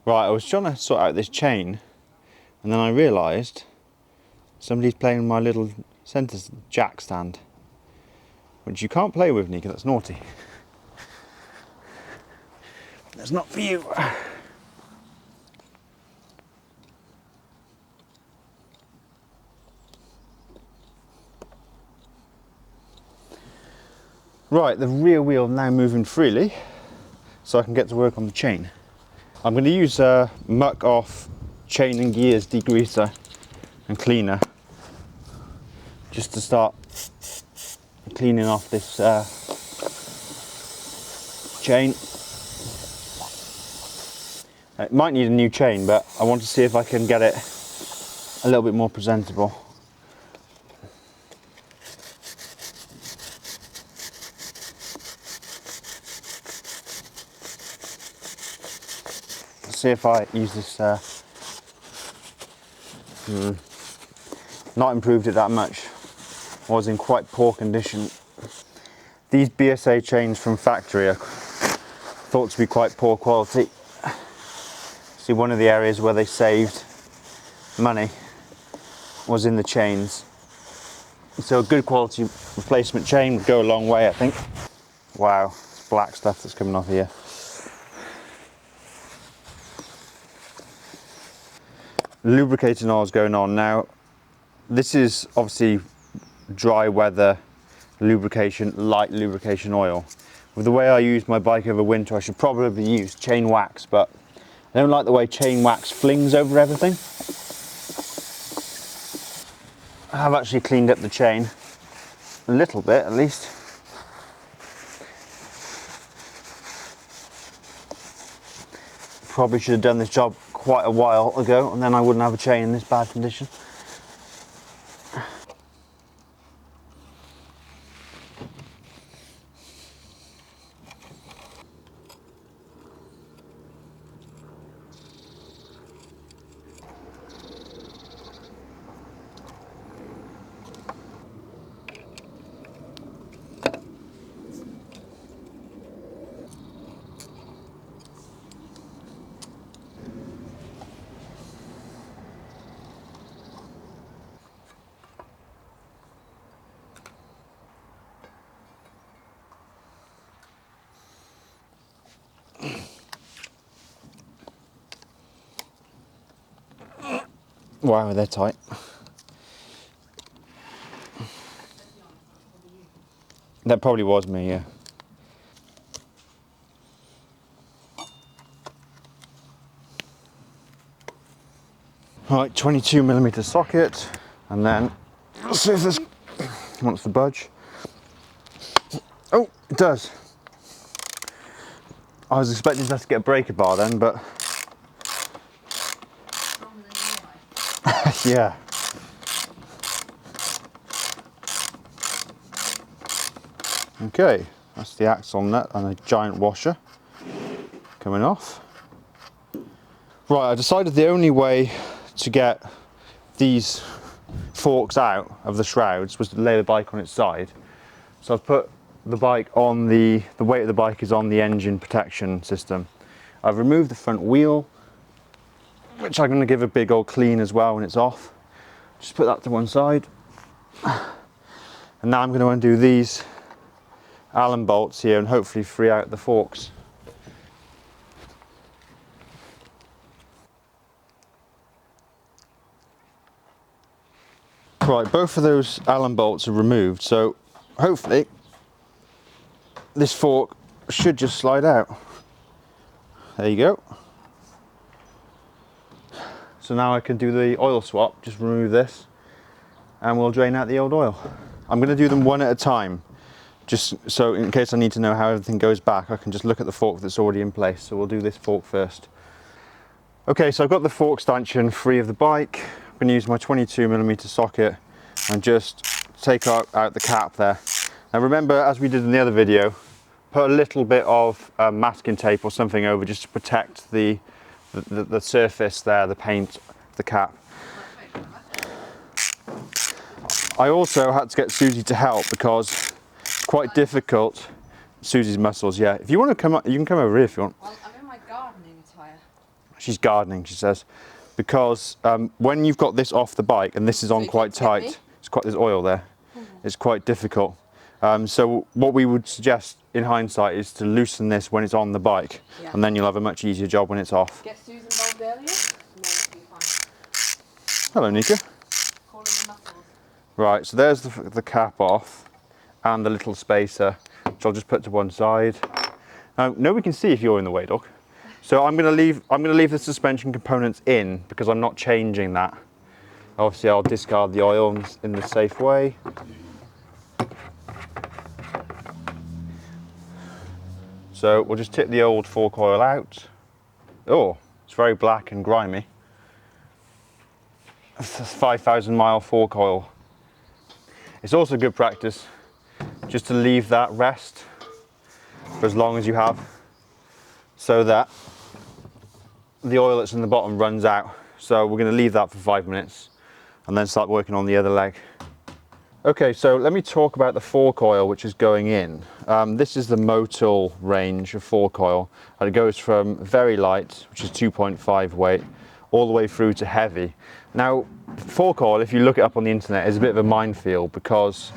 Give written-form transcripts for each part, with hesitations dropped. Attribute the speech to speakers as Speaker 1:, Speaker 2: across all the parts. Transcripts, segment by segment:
Speaker 1: Right, I was trying to sort out this chain, and then I realised somebody's playing with my little centre jack stand, which you can't play with, Nika, that's naughty. That's not for you. Right, the rear wheel now moving freely, so I can get to work on the chain. I'm going to use a muck off chain and gears degreaser and cleaner just to start cleaning off this chain. It might need a new chain, but I want to see if I can get it a little bit more presentable. Let's see if I use this, not improved it that much. Was in quite poor condition. These BSA chains from factory are thought to be quite poor quality. See, one of the areas where they saved money was in the chains. So a good quality replacement chain would go a long way, I think. Wow, it's black stuff that's coming off here. Lubricating oil is going on now. This is obviously dry weather lubrication, light lubrication oil. With the way I use my bike over winter, I should probably use chain wax, but I don't like the way chain wax flings over everything. I have actually cleaned up the chain a little bit, at least. Probably should have done this job quite a while ago, and then I wouldn't have a chain in this bad condition. Wow, they're tight. That probably was me, yeah. Right, 22mm socket, and then let's see if this wants to budge. Oh, it does. I was expecting to have to get a breaker bar then, but yeah. Okay, that's the axle nut and a giant washer coming off. Right, I decided the only way to get these forks out of the shrouds was to lay the bike on its side. So I've put the bike on the weight of the bike is on the engine protection system. I've removed the front wheel, which I'm going to give a big old clean as well when it's off. Just put that to one side. And now I'm going to undo these Allen bolts here and hopefully free out the forks. Right, both of those Allen bolts are removed, so hopefully this fork should just slide out. There you go. So now I can do the oil swap, just remove this and we'll drain out the old oil. I'm going to do them one at a time, just so in case I need to know how everything goes back, I can just look at the fork that's already in place. So we'll do this fork first. Okay, so I've got the fork stanchion free of the bike. I'm going to use my 22mm socket and just take out the cap there. Now remember, as we did in the other video, put a little bit of masking tape or something over just to protect the surface there, the paint, the cap. I also had to get Susie to help because it's quite difficult. Susie's muscles, yeah. If you want to come up, you can come over here if you want.
Speaker 2: Well, I'm in my gardening attire.
Speaker 1: She's gardening, she says, because when you've got this off the bike and this is on quite tight, there's oil there. It's quite difficult. So what we would suggest in hindsight is to loosen this when it's on the bike, and then you'll have a much easier job when it's off.
Speaker 2: Get Susan involved earlier? No, that'll be fine.
Speaker 1: Hello, Nika.
Speaker 2: Calling the muscles.
Speaker 1: Right, so there's the cap off and the little spacer, which I'll just put to one side. Now, nobody can see if you're in the way, dog. So I'm going to leave the suspension components in because I'm not changing that. Obviously, I'll discard the oil in the safe way. So we'll just tip the old fork oil out. Oh, it's very black and grimy. That's 5,000 mile fork oil. It's also good practice just to leave that rest for as long as you have, so that the oil that's in the bottom runs out. So we're going to leave that for 5 minutes and then start working on the other leg. Okay, so let me talk about the fork oil which is going in. This is the Motul range of fork oil, and it goes from very light, which is 2.5 weight, all the way through to heavy. Now, fork oil, if you look it up on the internet, is a bit of a minefield because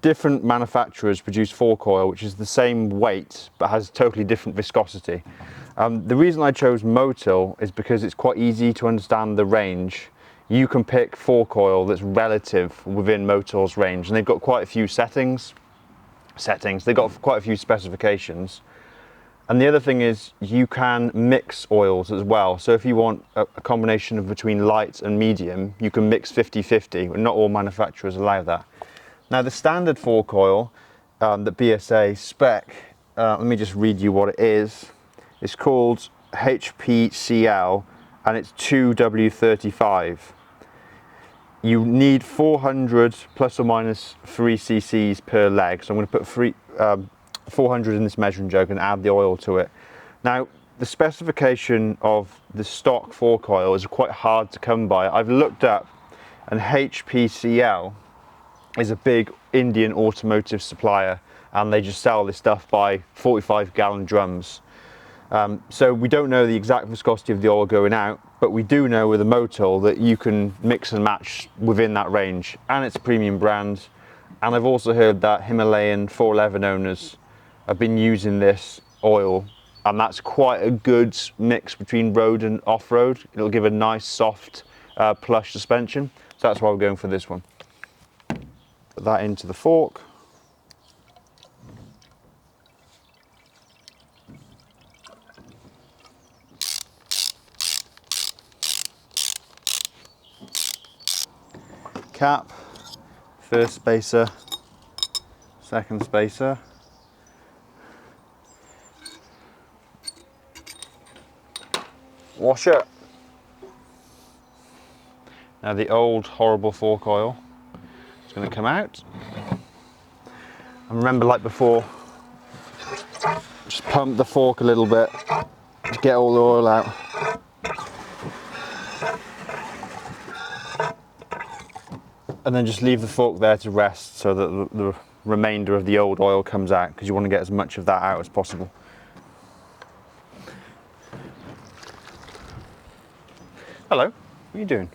Speaker 1: different manufacturers produce fork oil which is the same weight but has totally different viscosity. The reason I chose Motul is because it's quite easy to understand the range. You can pick fork oil that's relative within Motul's range, and they've got quite a few settings, they've got quite a few specifications. And the other thing is you can mix oils as well. So if you want a combination of between light and medium, you can mix 50-50, but not all manufacturers allow that. Now the standard fork oil, the BSA spec, let me just read you what it is. It's called HPCL and it's 2W35. You need 400 plus or minus 3 cc's per leg. So I'm going to put 400 in this measuring jug and add the oil to it. Now, the specification of the stock fork oil is quite hard to come by. I've looked up, and HPCL is a big Indian automotive supplier, and they just sell this stuff by 45-gallon drums. So we don't know the exact viscosity of the oil going out, but we do know with a Motul that you can mix and match within that range, and it's a premium brand. And I've also heard that Himalayan 411 owners have been using this oil, and that's quite a good mix between road and off-road. It'll give a nice soft plush suspension, so that's why we're going for this one. Put that into the fork. Cap, first spacer, second spacer. Washer. Now the old horrible fork oil is going to come out. And remember, like before, just pump the fork a little bit to get all the oil out. And then just leave the fork there to rest so that the remainder of the old oil comes out, because you want to get as much of that out as possible. Hello, what are you doing?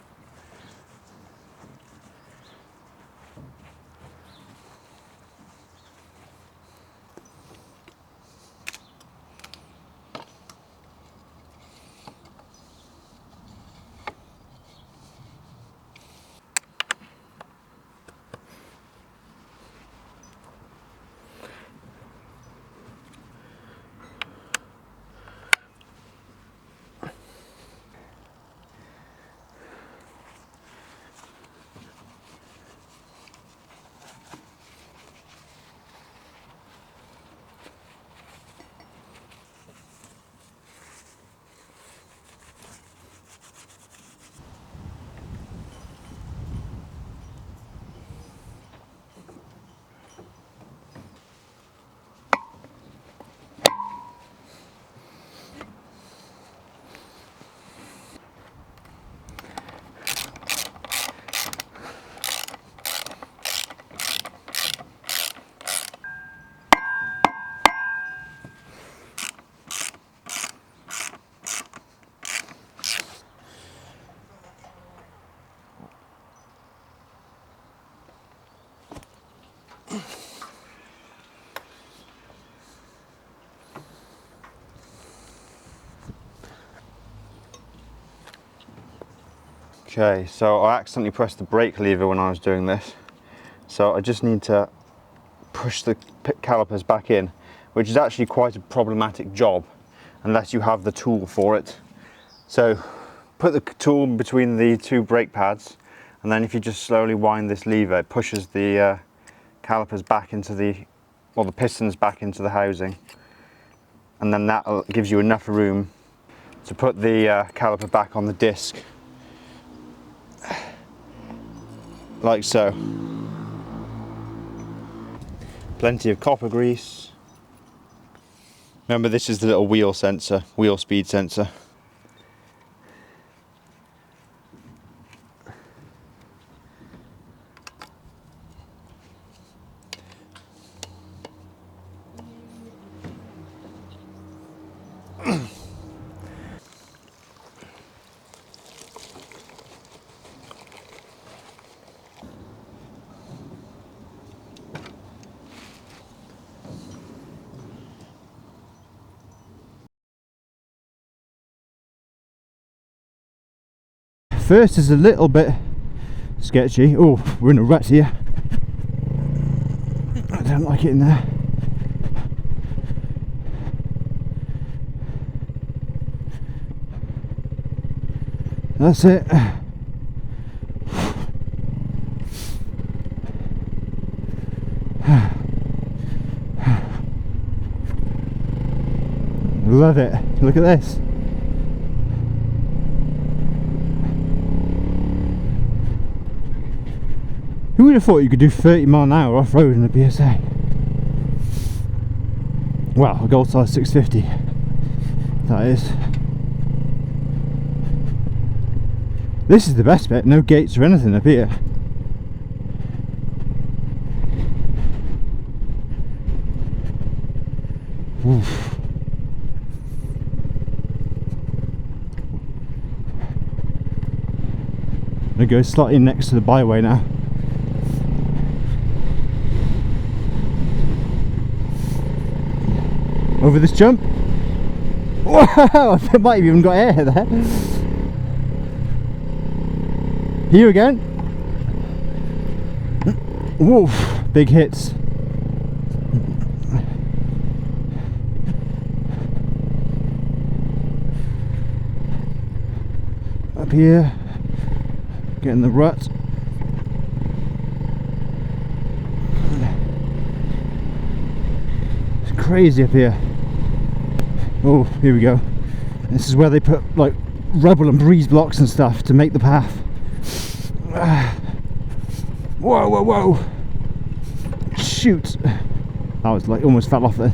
Speaker 1: Okay, so I accidentally pressed the brake lever when I was doing this. So I just need to push the calipers back in, which is actually quite a problematic job unless you have the tool for it. So put the tool between the two brake pads, and then if you just slowly wind this lever, it pushes the calipers back into the pistons back into the housing, and then that gives you enough room to put the caliper back on the disc, like so. Plenty of copper grease. Remember, this is the little wheel sensor, wheel speed sensor. First is a little bit sketchy. Oh, we're in a rut here. I don't like it in there. That's it. Love it. Look at this. Who would have thought you could do 30 mile an hour off-road in a BSA? Well, a Goldstar 650, that is. This is the best bit, no gates or anything up here. Oof. I'm going to go slightly next to the byway now. Over this jump. Wow, I might have even got air there. Here again. Woof, big hits. Up here, getting the rut. It's crazy up here. Oh, here we go. This is where they put like rubble and breeze blocks and stuff to make the path. Whoa, whoa, whoa! Shoot! That was like almost fell off there.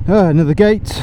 Speaker 1: Another gate.